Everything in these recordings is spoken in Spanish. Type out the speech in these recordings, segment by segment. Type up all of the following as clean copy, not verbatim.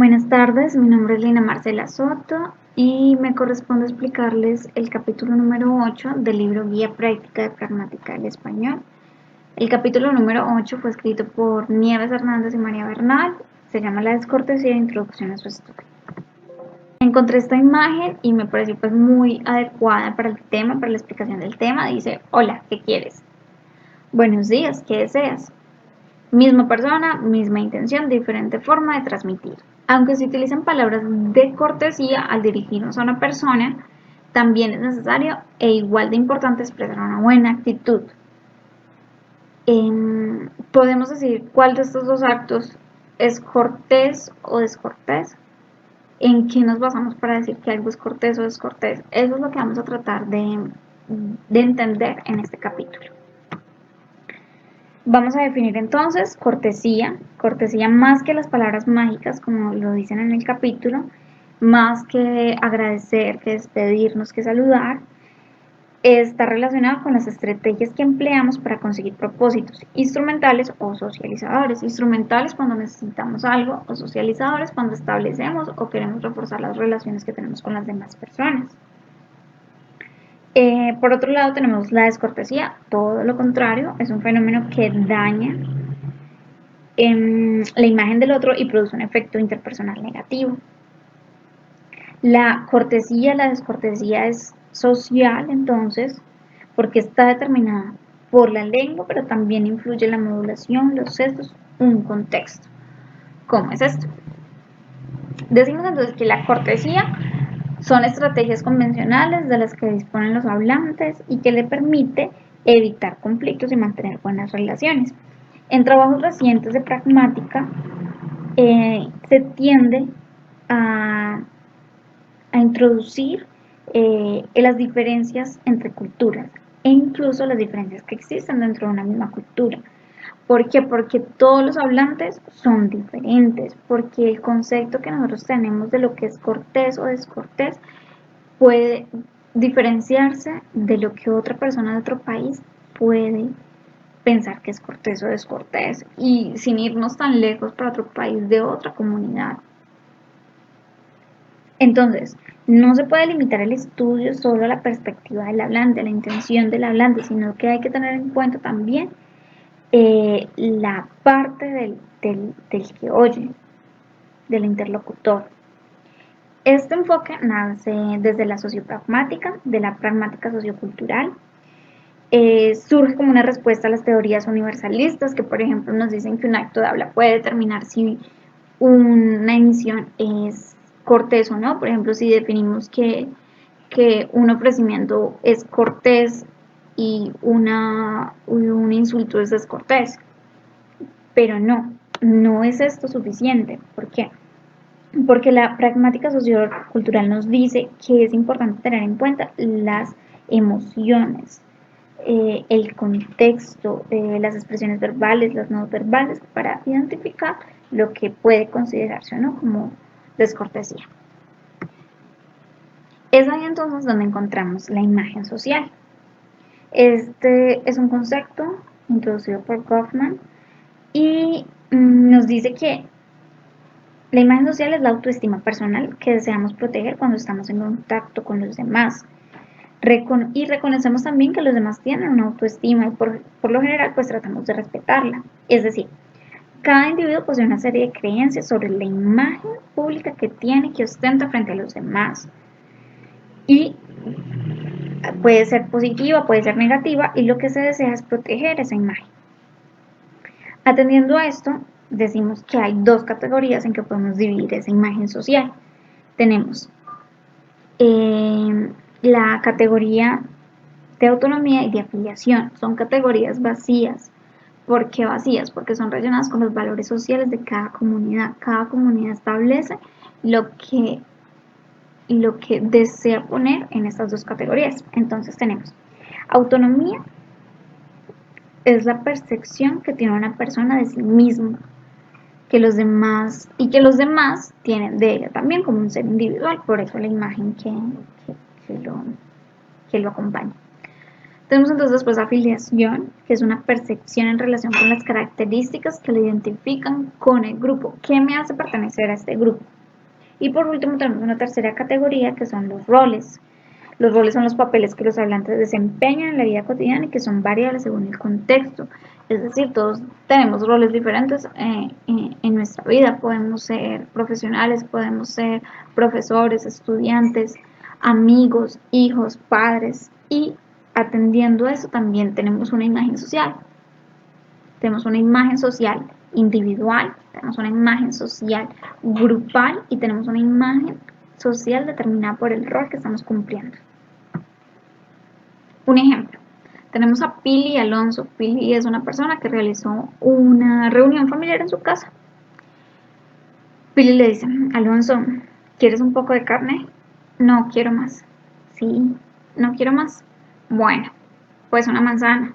Buenas tardes, mi nombre es Lina Marcela Soto y me corresponde explicarles el capítulo número 8 del libro Guía Práctica de Pragmática del Español. El capítulo número 8 fue escrito por Nieves Hernández y María Bernal, se llama La descortesía e introducción a su estudio. Encontré esta imagen y me pareció pues muy adecuada para el tema, para la explicación del tema. Dice: hola, ¿qué quieres? Buenos días, ¿qué deseas? Misma persona, misma intención, diferente forma de transmitir. Aunque se utilizan palabras de cortesía al dirigirnos a una persona, también es necesario e igual de importante expresar una buena actitud. Podemos decir cuál de estos dos actos es cortés o descortés. ¿En qué nos basamos para decir que algo es cortés o descortés? Eso es lo que vamos a tratar de entender en este capítulo. Vamos a definir entonces cortesía más que las palabras mágicas, como lo dicen en el capítulo, más que agradecer, que despedirnos, que saludar, está relacionado con las estrategias que empleamos para conseguir propósitos instrumentales o socializadores. Instrumentales cuando necesitamos algo, o socializadores cuando establecemos o queremos reforzar las relaciones que tenemos con las demás personas. Por otro lado tenemos la descortesía, todo lo contrario, es un fenómeno que daña la imagen del otro y produce un efecto interpersonal negativo. La cortesía, la descortesía es social entonces, porque está determinada por la lengua, pero también influye la modulación, los gestos, un contexto. ¿Cómo es esto? Decimos entonces que la cortesía son estrategias convencionales de las que disponen los hablantes y que le permite evitar conflictos y mantener buenas relaciones. En trabajos recientes de pragmática se tiende a introducir las diferencias entre culturas e incluso las diferencias que existen dentro de una misma cultura. ¿Por qué? Porque todos los hablantes son diferentes, porque el concepto que nosotros tenemos de lo que es cortés o descortés puede diferenciarse de lo que otra persona de otro país puede pensar que es cortés o descortés, y sin irnos tan lejos para otro país de otra comunidad. Entonces, no se puede limitar el estudio solo a la perspectiva del hablante, a la intención del hablante, sino que hay que tener en cuenta también la parte del que oye, del interlocutor. Este enfoque nace desde la sociopragmática, de la pragmática sociocultural. Surge como una respuesta a las teorías universalistas que, por ejemplo, nos dicen que un acto de habla puede determinar si una emisión es cortés o no. Por ejemplo, si definimos que un ofrecimiento es cortés y un insulto es descortés. Pero no es esto suficiente. ¿Por qué? Porque la pragmática sociocultural nos dice que es importante tener en cuenta las emociones, el contexto, las expresiones verbales, las no verbales, para identificar lo que puede considerarse o no como descortesía. Es ahí entonces donde encontramos la imagen social. Este es un concepto introducido por Goffman y nos dice que la imagen social es la autoestima personal que deseamos proteger cuando estamos en contacto con los demás. Y reconocemos también que los demás tienen una autoestima y por lo general pues tratamos de respetarla. Es decir, cada individuo posee una serie de creencias sobre la imagen pública que tiene, que ostenta frente a los demás. Y puede ser positiva, puede ser negativa, y lo que se desea es proteger esa imagen. Atendiendo a esto, decimos que hay dos categorías en que podemos dividir esa imagen social. Tenemos la categoría de autonomía y de afiliación. Son categorías vacías. ¿Por qué vacías? Porque son rellenadas con los valores sociales de cada comunidad. Cada comunidad establece lo que desea poner en estas dos categorías. Entonces tenemos autonomía, es la percepción que tiene una persona de sí misma, que los demás tienen de ella también como un ser individual, por eso la imagen que lo acompaña. Tenemos entonces después afiliación, que es una percepción en relación con las características que le identifican con el grupo. ¿Qué me hace pertenecer a este grupo? Y por último tenemos una tercera categoría que son los roles. Los roles son los papeles que los hablantes desempeñan en la vida cotidiana y que son variables según el contexto. Es decir, todos tenemos roles diferentes en nuestra vida. Podemos ser profesionales, podemos ser profesores, estudiantes, amigos, hijos, padres. Y atendiendo a eso también tenemos una imagen social. Tenemos una imagen social individual, tenemos una imagen social grupal y tenemos una imagen social determinada por el rol que estamos cumpliendo. Un ejemplo, tenemos a Pili y Alonso. Pili es una persona que realizó una reunión familiar en su casa. Pili le dice, Alonso, ¿quieres un poco de carne? No, quiero más. Sí, no quiero más. Bueno, pues una manzana.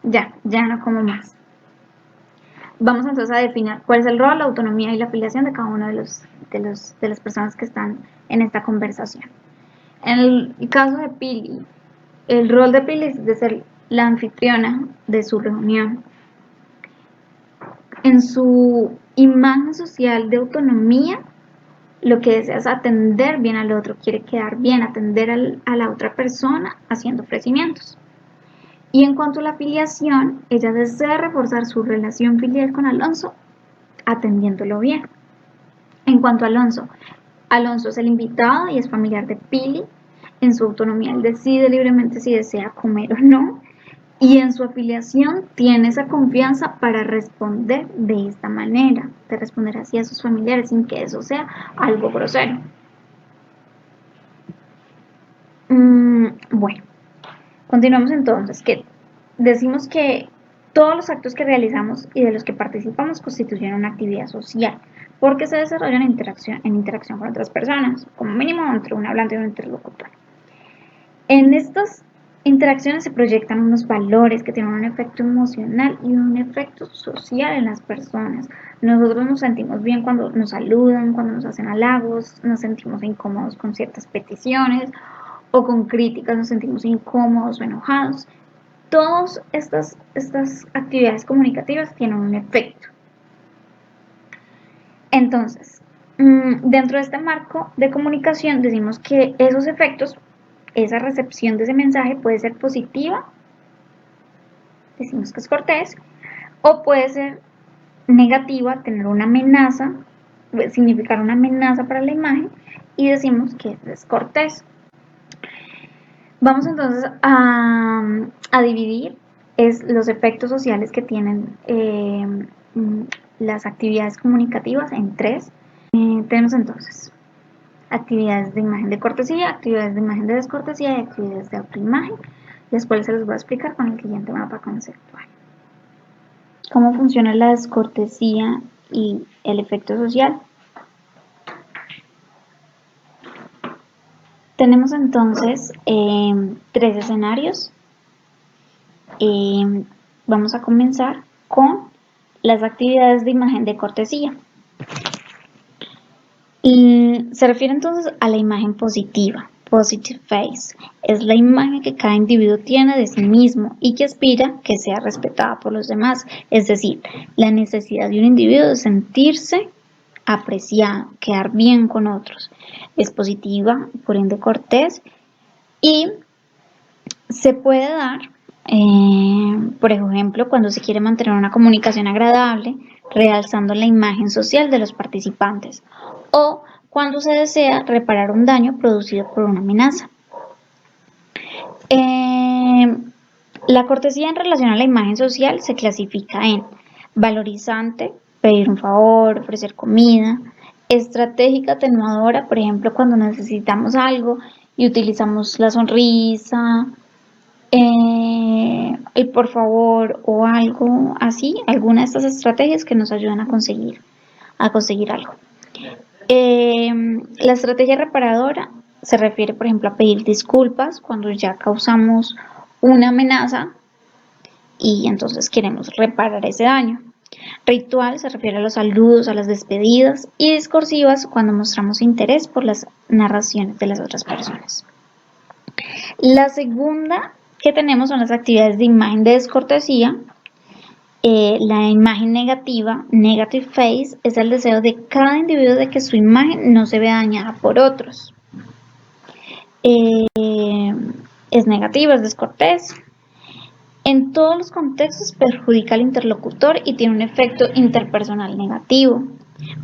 Ya no como más. Vamos entonces a definir cuál es el rol, la autonomía y la afiliación de cada una de las personas que están en esta conversación. En el caso de Pili, el rol de Pili es de ser la anfitriona de su reunión. En su imagen social de autonomía, lo que desea es atender bien al otro, quiere quedar bien, atender a la otra persona haciendo ofrecimientos. Y en cuanto a la afiliación, ella desea reforzar su relación filial con Alonso, atendiéndolo bien. En cuanto a Alonso, Alonso es el invitado y es familiar de Pili. En su autonomía, él decide libremente si desea comer o no. Y en su afiliación tiene esa confianza para responder de esta manera, de responder así a sus familiares sin que eso sea algo grosero. Bueno, continuamos entonces, que decimos que todos los actos que realizamos y de los que participamos constituyen una actividad social, porque se desarrollan en interacción con otras personas, como mínimo entre un hablante y un interlocutor. En estas interacciones se proyectan unos valores que tienen un efecto emocional y un efecto social en las personas. Nosotros nos sentimos bien cuando nos saludan, cuando nos hacen halagos, nos sentimos incómodos con ciertas peticiones o con críticas, nos sentimos incómodos o enojados. Todas estas actividades comunicativas tienen un efecto. Entonces, dentro de este marco de comunicación decimos que esos efectos, esa recepción de ese mensaje puede ser positiva, decimos que es cortés, o puede ser negativa, tener una amenaza, significar una amenaza para la imagen, y decimos que es descortés. Vamos entonces a dividir los efectos sociales que tienen las actividades comunicativas en tres. Tenemos entonces actividades de imagen de cortesía, actividades de imagen de descortesía y actividades de autoimagen, las cuales se los voy a explicar con el siguiente mapa conceptual. ¿Cómo funciona la descortesía y el efecto social? Tenemos entonces tres escenarios. Vamos a comenzar con las actividades de imagen de cortesía. Se refiere entonces a la imagen positiva, positive face. Es la imagen que cada individuo tiene de sí mismo y que aspira que sea respetada por los demás. Es decir, la necesidad de un individuo de sentirse apreciado, quedar bien con otros. Es positiva, por ende cortés, y se puede dar, por ejemplo, cuando se quiere mantener una comunicación agradable, realzando la imagen social de los participantes, o cuando se desea reparar un daño producido por una amenaza. La cortesía en relación a la imagen social se clasifica en valorizante, pedir un favor, ofrecer comida; estratégica, atenuadora, por ejemplo, cuando necesitamos algo y utilizamos la sonrisa, el por favor o algo así, alguna de estas estrategias que nos ayudan a conseguir algo. La estrategia reparadora se refiere, por ejemplo, a pedir disculpas cuando ya causamos una amenaza y entonces queremos reparar ese daño. Ritual se refiere a los saludos, a las despedidas, y discursivas cuando mostramos interés por las narraciones de las otras personas. La segunda que tenemos son las actividades de imagen de descortesía. La imagen negativa, negative face, es el deseo de cada individuo de que su imagen no se vea dañada por otros. Es negativa, es descortés. En todos los contextos perjudica al interlocutor y tiene un efecto interpersonal negativo.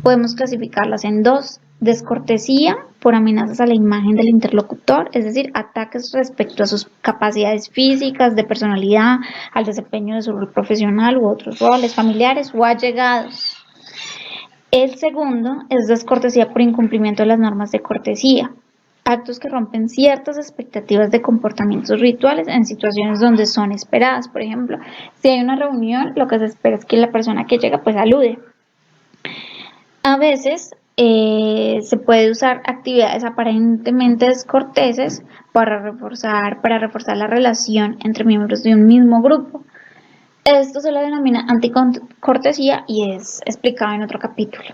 Podemos clasificarlas en dos: descortesía por amenazas a la imagen del interlocutor, es decir, ataques respecto a sus capacidades físicas, de personalidad, al desempeño de su rol profesional u otros roles familiares o allegados. El segundo es descortesía por incumplimiento de las normas de cortesía, actos que rompen ciertas expectativas de comportamientos rituales en situaciones donde son esperadas. Por ejemplo, si hay una reunión, lo que se espera es que la persona que llega pues salude. A veces se puede usar actividades aparentemente descorteses para reforzar la relación entre miembros de un mismo grupo. Esto se le denomina anticortesía y es explicado en otro capítulo.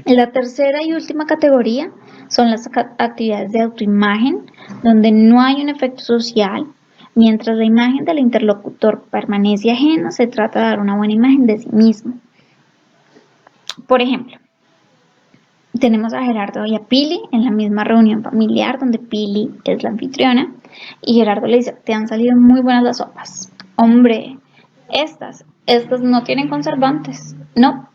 La tercera y última categoría son las actividades de autoimagen, donde no hay un efecto social. Mientras la imagen del interlocutor permanece ajena, se trata de dar una buena imagen de sí mismo. Por ejemplo, tenemos a Gerardo y a Pili en la misma reunión familiar donde Pili es la anfitriona y Gerardo le dice: te han salido muy buenas las sopas. Hombre, estas no tienen conservantes. No,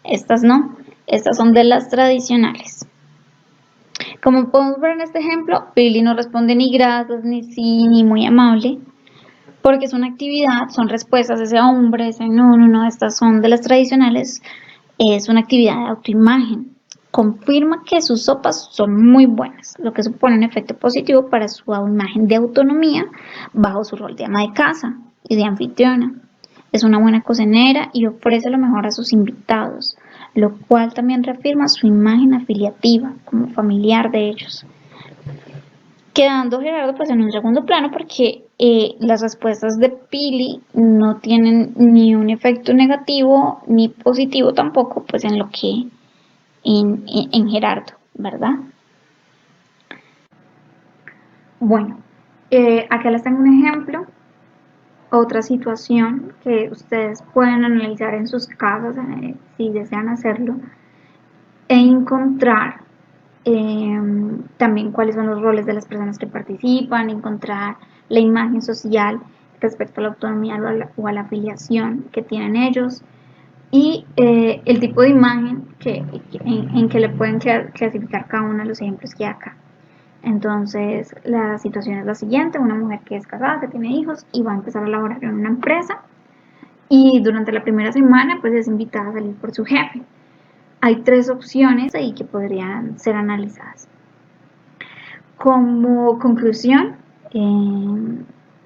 estas no. Estas son de las tradicionales. Como podemos ver en este ejemplo, Pili no responde ni gracias, ni sí, ni muy amable, porque es una actividad, son respuestas de ese hombre, ese no, estas son de las tradicionales, es una actividad de autoimagen. Confirma que sus sopas son muy buenas, lo que supone un efecto positivo para su imagen de autonomía bajo su rol de ama de casa y de anfitriona. Es una buena cocinera y ofrece lo mejor a sus invitados, lo cual también reafirma su imagen afiliativa como familiar de ellos. Quedando Gerardo pues en un segundo plano porque las respuestas de Pili no tienen ni un efecto negativo ni positivo tampoco pues en lo que en Gerardo, ¿verdad? Bueno, acá les tengo un ejemplo. Otra situación que ustedes pueden analizar en sus casas si desean hacerlo e encontrar también cuáles son los roles de las personas que participan, encontrar la imagen social respecto a la autonomía o a la afiliación que tienen ellos y el tipo de imagen en que le pueden clasificar cada uno de los ejemplos que hay acá. Entonces, la situación es la siguiente: una mujer que es casada, que tiene hijos y va a empezar a laborar en una empresa y durante la primera semana pues es invitada a salir por su jefe. Hay tres opciones ahí que podrían ser analizadas. Como conclusión,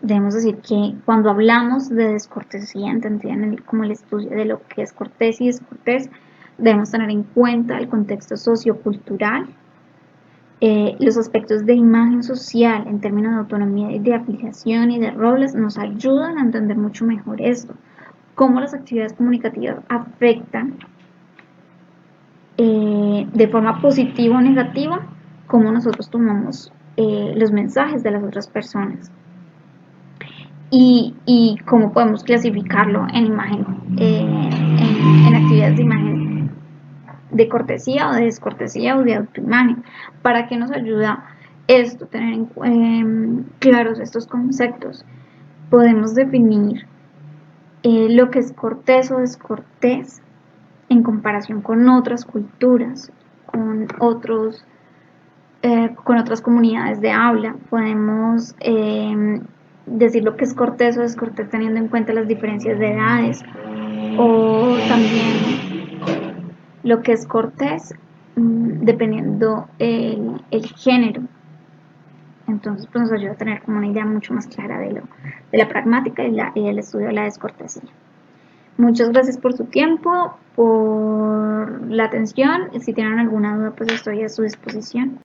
debemos decir que cuando hablamos de descortesía, entendida como el estudio de lo que es cortés y descortés, debemos tener en cuenta el contexto sociocultural, los aspectos de imagen social en términos de autonomía y de afiliación y de roles nos ayudan a entender mucho mejor esto, cómo las actividades comunicativas afectan de forma positiva o negativa cómo nosotros tomamos los mensajes de las otras personas y cómo podemos clasificarlo en imagen, en actividades de imagen de cortesía o de descortesía o de autoimagen. ¿Para qué nos ayuda esto? Tener claros estos conceptos. Podemos definir lo que es cortés o descortés en comparación con otras culturas, con otras comunidades de habla. Podemos decir lo que es cortés o descortés teniendo en cuenta las diferencias de edades, o también lo que es cortés dependiendo el género. Entonces pues nos ayuda a tener como una idea mucho más clara de la pragmática y el estudio de la descortesía. Muchas gracias por su tiempo, por la atención. Si tienen alguna duda pues estoy a su disposición.